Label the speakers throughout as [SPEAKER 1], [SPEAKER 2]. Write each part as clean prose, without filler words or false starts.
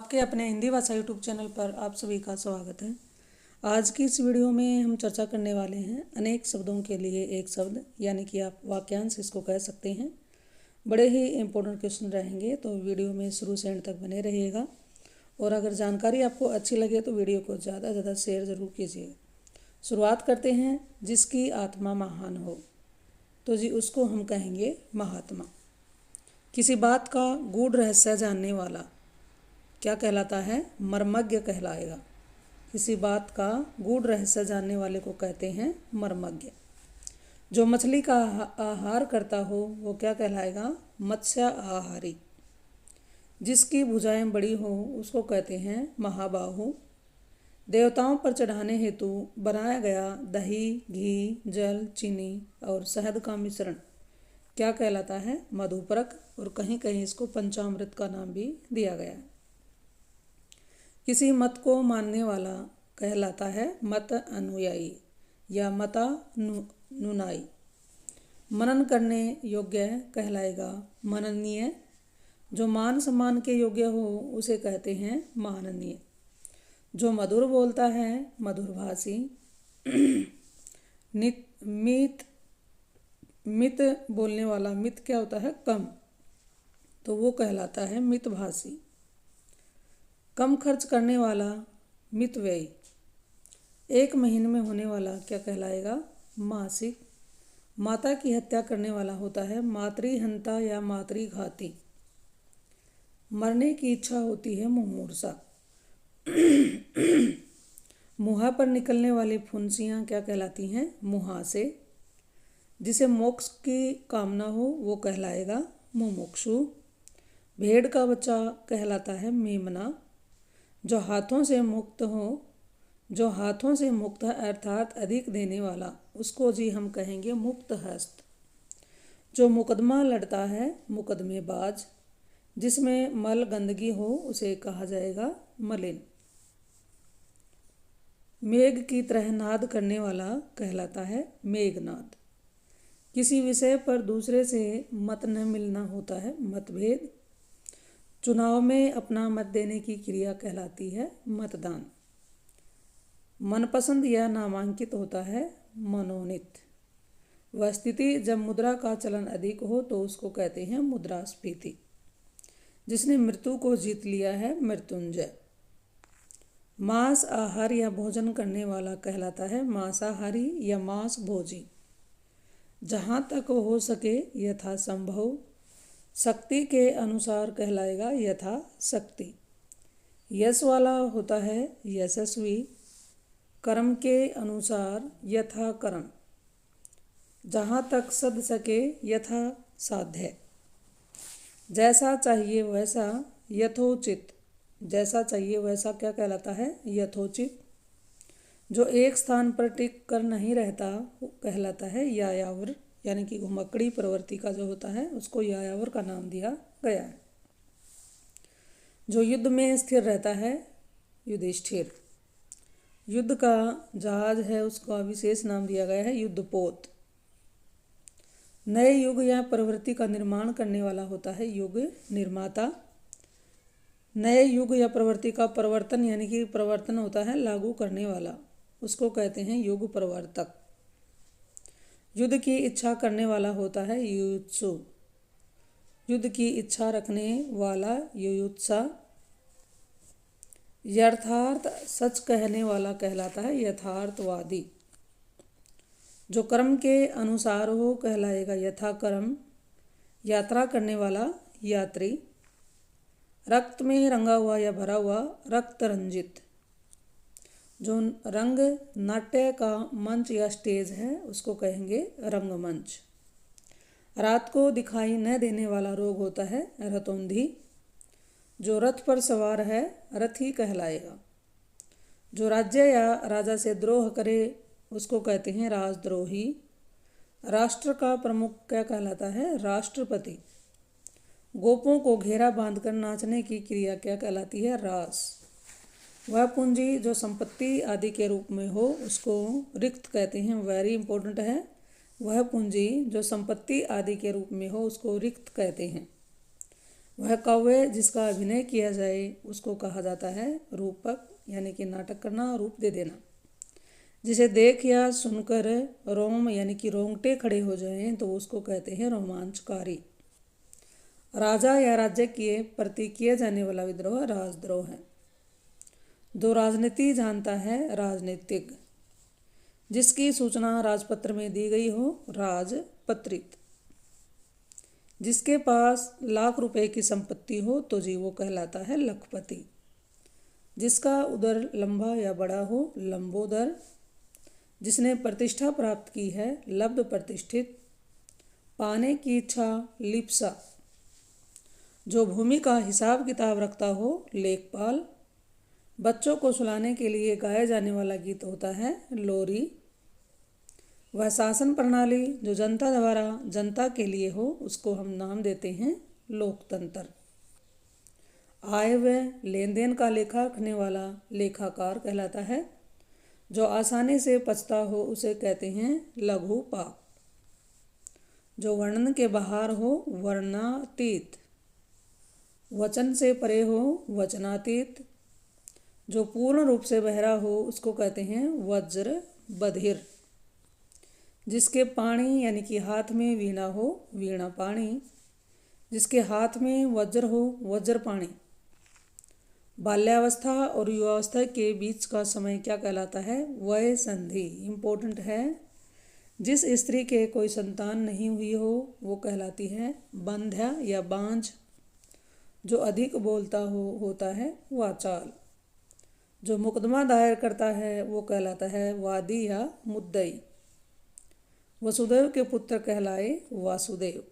[SPEAKER 1] आपके अपने हिंदी भाषा यूट्यूब चैनल पर आप सभी का स्वागत है। आज की इस वीडियो में हम चर्चा करने वाले हैं अनेक शब्दों के लिए एक शब्द, यानी कि आप वाक्यांश इसको कह सकते हैं। बड़े ही इम्पोर्टेंट क्वेश्चन रहेंगे, तो वीडियो में शुरू से एंड तक बने रहिएगा। और अगर जानकारी आपको अच्छी लगे तो वीडियो को ज़्यादा से ज़्यादा शेयर ज़रूर कीजिए। शुरुआत करते हैं। जिसकी आत्मा महान हो, तो जी उसको हम कहेंगे महात्मा। किसी बात का गूढ़ रहस्य जानने वाला क्या कहलाता है? मर्मज्ञ कहलाएगा। किसी बात का गूढ़ रहस्य जानने वाले को कहते हैं मर्मज्ञ। जो मछली का आहार करता हो वो क्या कहलाएगा? मत्स्य आहारी। जिसकी भुजाएं बड़ी हो उसको कहते हैं महाबाहु। देवताओं पर चढ़ाने हेतु बनाया गया दही, घी, जल, चीनी और शहद का मिश्रण क्या कहलाता है? मधुपरक। और कहीं कहीं इसको पंचामृत का नाम भी दिया गया है। किसी मत को मानने वाला कहलाता है मत अनुयायी या मतानुयायी। मनन करने योग्य कहलाएगा मननीय। जो मान सम्मान के योग्य हो उसे कहते हैं माननीय। जो मधुर बोलता है मधुरभाषी। मित बोलने वाला, मित क्या होता है? कम, तो वो कहलाता है मितभाषी। कम खर्च करने वाला मितव्ययी। एक महीने में होने वाला क्या कहलाएगा? मासिक। माता की हत्या करने वाला होता है मातृहंता या मातृघाती। मरने की इच्छा होती है मुमूर्षा। मुँह पर निकलने वाली फुंसियाँ क्या कहलाती हैं? मुहासे। जिसे मोक्ष की कामना हो वो कहलाएगा मुमुक्षु। भेड़ का बच्चा कहलाता है मेमना। जो हाथों से मुक्त हो, जो हाथों से मुक्त है अर्थात अधिक देने वाला, उसको जी हम कहेंगे मुक्त हस्त। जो मुकदमा लड़ता है मुकदमेबाज। जिसमें मल गंदगी हो उसे कहा जाएगा मलिन। मेघ की तरह नाद करने वाला कहलाता है मेघनाद। किसी विषय पर दूसरे से मत न मिलना होता है मतभेद। चुनाव में अपना मत देने की क्रिया कहलाती है मतदान। मनपसंद या नामांकित होता है मनोनीत। वह स्थिति जब मुद्रा का चलन अधिक हो तो उसको कहते हैं मुद्रास्फीति। जिसने मृत्यु को जीत लिया है मृत्युंजय। मांस आहार या भोजन करने वाला कहलाता है मांसाहारी या मांस भोजी। जहाँ तक हो सके यथा संभव। शक्ति के अनुसार कहलाएगा यथा शक्ति। यश वाला होता है यशस्वी। कर्म के अनुसार यथा कर्म। जहाँ तक सध सके यथा साध्य। जैसा चाहिए वैसा यथोचित। जैसा चाहिए वैसा क्या कहलाता है? यथोचित। जो एक स्थान पर टिक कर नहीं रहता वो कहलाता है यायावर, यानी कि घुमक्कड़ी प्रवृत्ति का जो होता है उसको यायावर का नाम दिया गया है। जो युद्ध में स्थिर रहता है युधिष्ठिर। युद्ध का जहाज है उसका विशेष नाम दिया गया है युद्धपोत। नए युग या प्रवृत्ति का निर्माण करने वाला होता है युग निर्माता। नए युग या प्रवृत्ति का प्रवर्तन, यानी कि प्रवर्तन होता है लागू करने वाला, उसको कहते हैं युग प्रवर्तक। युद्ध की इच्छा करने वाला होता है युयुत्सु। युद्ध की इच्छा रखने वाला युयुत्सा। यथार्थ सच कहने वाला कहलाता है यथार्थवादी। जो कर्म के अनुसार हो कहलाएगा यथा कर्म। यात्रा करने वाला यात्री। रक्त में रंगा हुआ या भरा हुआ रक्त रंजित। जो रंग नाट्य का मंच या स्टेज है उसको कहेंगे रंगमंच। रात को दिखाई न देने वाला रोग होता है रतौंधी। जो रथ पर सवार है रथी कहलाएगा। जो राज्य या राजा से द्रोह करे उसको कहते हैं राजद्रोही। राष्ट्र का प्रमुख क्या कहलाता है? राष्ट्रपति। गोपों को घेरा बांधकर नाचने की क्रिया क्या कहलाती है? रास। वह पूंजी जो संपत्ति आदि के रूप में हो उसको रिक्त कहते हैं। वेरी इंपॉर्टेंट है। वह पूंजी जो संपत्ति आदि के रूप में हो उसको रिक्त कहते हैं। वह काव्य जिसका अभिनय किया जाए उसको कहा जाता है रूपक, यानी कि नाटक करना, रूप दे देना। जिसे देख या सुनकर रोम यानी कि रोंगटे खड़े हो जाएं तो उसको कहते हैं रोमांचकारी। राजा या राज्य के प्रति किया जाने वाला विद्रोह राजद्रोह है। जो राजनीति जानता है राजनीतिज्ञ। जिसकी सूचना राजपत्र में दी गई हो राजपत्रित। जिसके पास लाख रुपए की संपत्ति हो तो जी वो कहलाता है लखपति। जिसका उदर लंबा या बड़ा हो लंबोदर। जिसने प्रतिष्ठा प्राप्त की है लब्ध प्रतिष्ठित। पाने की इच्छा लिप्सा। जो भूमि का हिसाब किताब रखता हो लेखपाल। बच्चों को सुलाने के लिए गाया जाने वाला गीत होता है लोरी। वह शासन प्रणाली जो जनता द्वारा जनता के लिए हो उसको हम नाम देते हैं लोकतंत्र। आय व्यय लेन देन का लेखा रखने वाला लेखाकार कहलाता है। जो आसानी से पचता हो उसे कहते हैं लघु पाक। जो वर्णन के बाहर हो वर्णातीत। वचन से परे हो वचनातीत। जो पूर्ण रूप से बहरा हो उसको कहते हैं वज्र बधिर। जिसके पाणी यानी कि हाथ में वीणा हो वीणा पाणी। जिसके हाथ में वज्र हो वज्र पाणी। बाल्यावस्था और युवावस्था के बीच का समय क्या कहलाता है वय संधि। इम्पोर्टेंट है। जिस स्त्री के कोई संतान नहीं हुई हो वो कहलाती है बंध्या या बांझ। जो अधिक बोलता हो होता है वाचाल। जो मुकदमा दायर करता है वो कहलाता है वादी या मुद्दई। वसुदेव के पुत्र कहलाए वासुदेव।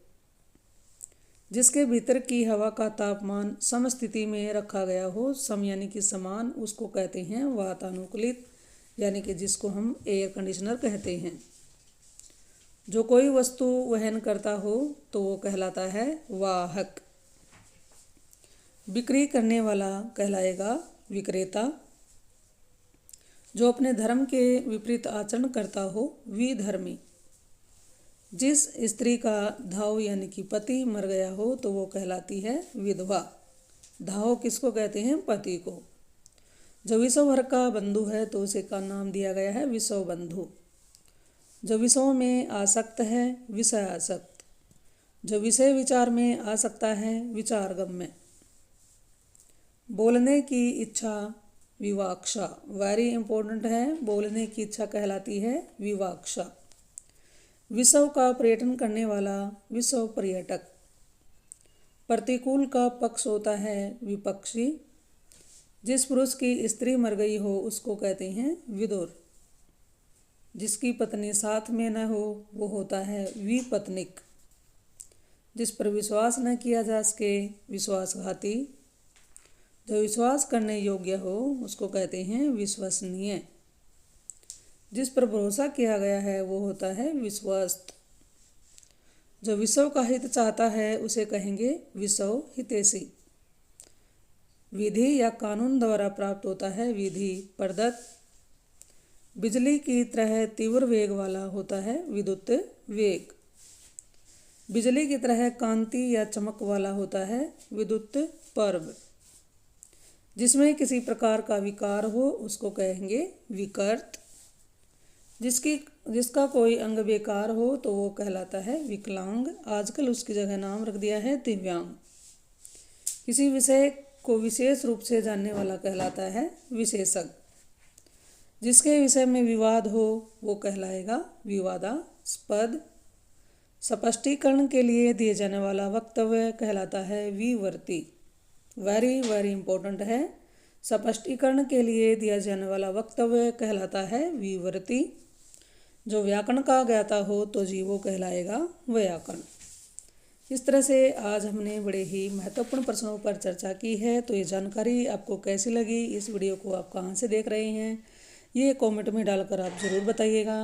[SPEAKER 1] जिसके भीतर की हवा का तापमान समस्थिति में रखा गया हो सम यानी कि समान उसको कहते हैं वातानुकूलित, यानी कि जिसको हम एयर कंडीशनर कहते हैं। जो कोई वस्तु वहन करता हो तो वो कहलाता है वाहक। बिक्री करने वाला कहलाएगा विक्रेता। जो अपने धर्म के विपरीत आचरण करता हो विधर्मी। जिस स्त्री का धाव यानी कि पति मर गया हो तो वो कहलाती है विधवा। धाव किसको कहते हैं पति को। जो विषव भर का बंधु है तो उसे का नाम दिया गया है विषव बंधु। जो विषयों में आसक्त है विषय आसक्त। जो विषय विचार में आ सकता है विचारगम्य। बोलने की इच्छा विवाक्षा। वेरी इंपॉर्टेंट है। बोलने की इच्छा कहलाती है विवाक्षा। विषव का पर्यटन करने वाला विषव पर्यटक। प्रतिकूल का पक्ष होता है विपक्षी। जिस पुरुष की स्त्री मर गई हो उसको कहते हैं विदुर। जिसकी पत्नी साथ में न हो वो होता है विपत्निक। जिस पर विश्वास न किया जा सके विश्वासघाती। जो विश्वास करने योग्य हो उसको कहते हैं विश्वसनीय। जिस पर भरोसा किया गया है वो होता है विश्वस्त। जो विषव का हित चाहता है उसे कहेंगे विषव हितैषी। विधि या कानून द्वारा प्राप्त होता है विधि प्रदत्त। बिजली की तरह तीव्र वेग वाला होता है विद्युत वेग। बिजली की तरह कांति या चमक वाला होता है विद्युत पर्व। जिसमें किसी प्रकार का विकार हो उसको कहेंगे विकृत। जिसका कोई अंग बेकार हो तो वो कहलाता है विकलांग। आजकल उसकी जगह नाम रख दिया है दिव्यांग। किसी विषय को विशेष रूप से जानने वाला कहलाता है विशेषज्ञ। जिसके विषय में विवाद हो वो कहलाएगा विवादास्पद। स्पष्टीकरण के लिए दिए जाने वाला वक्तव्य कहलाता है विवर्ती। वेरी वेरी इंपॉर्टेंट है। स्पष्टीकरण के लिए दिया जाने वाला वक्तव्य कहलाता है विवर्ती। जो व्याकरण का ज्ञाता हो तो जी वो कहलाएगा व्याकरण। इस तरह से आज हमने बड़े ही महत्वपूर्ण प्रश्नों पर चर्चा की है। तो ये जानकारी आपको कैसी लगी, इस वीडियो को आप कहाँ से देख रहे हैं ये कमेंट में डालकर आप ज़रूर बताइएगा।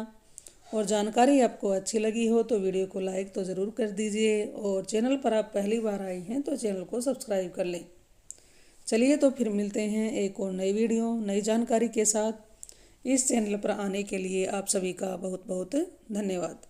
[SPEAKER 1] और जानकारी आपको अच्छी लगी हो तो वीडियो को लाइक तो ज़रूर कर दीजिए। और चैनल पर आप पहली बार आए हैं तो चैनल को सब्सक्राइब कर लें। चलिए तो फिर मिलते हैं एक और नई वीडियो नई जानकारी के साथ। इस चैनल पर आने के लिए आप सभी का बहुत बहुत धन्यवाद।